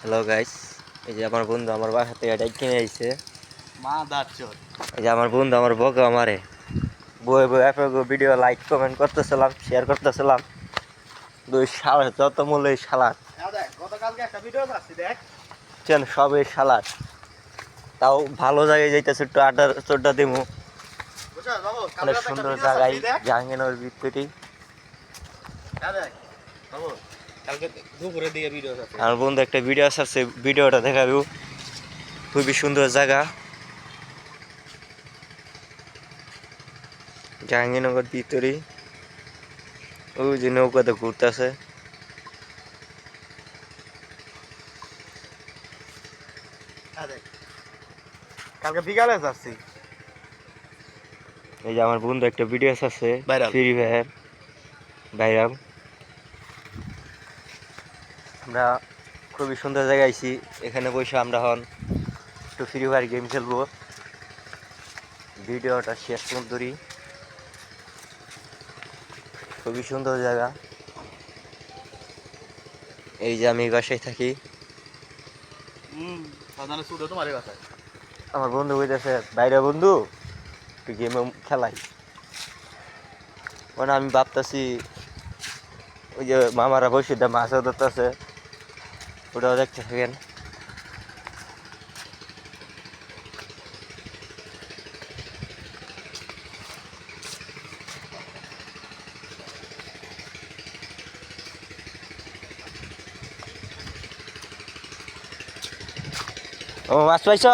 Hello guys, এই যে আমার বন্ধু আমার বাসা থেকে এটা কিনে আইছে। মা দাঁড় এই যে আমার বন্ধু আমার বকে আমারে বয়ে বয়ে ভিডিও লাইক কমেন্ট করতেছিলাম, শেয়ার করতেছিলাম। দুই শালা যত মূল্য এই শালার দেখ গতকালকে একটা ভিডিও আসছি দেখ চেন সব এই শালার। তাও ভালো জায়গায় যাইতেছে, একটু আড্ডা চোড্ডা দিমু। বুঝছো বাবু অনেক কালকে একটা সুন্দর ভিডিও জায়গায় আসছি দেখ জাহাঙ্গীরনগর ভিতরে। দেখ বাবু কালকে দুপুরের দিকে ভিডিও আসছে আমার বন্ধু একটা ভিডিও আছে, ভিডিওটা দেখাবো। খুবই সুন্দর জায়গা, জাহাঙ্গীরনগর ভিতরে। ওই যে নৌকাতে ঘুরতেছে। দেখ কালকে বিকালে যাচ্ছি এই যে আমার বন্ধু একটা ভিডিও আছে ভাইরাল ফ্রি ফায়ার ভাইরাল। আমরা খুবই সুন্দর জায়গায় আইছি, এখানে বসে আমরা হন একটু ফ্রি ফায়ার গেম খেলবো। ভিডিওটা শেষ পর্যন্ত ধরি। খুবই সুন্দর জায়গা। এই যে আমি এই বাসায় থাকি। সাধারণ শুধু তোমার বাসায় আমার বন্ধু বলতেছে বাইরে বন্ধু একটু গেম খেলাই। মানে আমি ভাবতেছি ওই যে মামারা বসে মাছও ধরতেছে, ওটাও দেখতে থাকেন। ও মাছ পাইছ?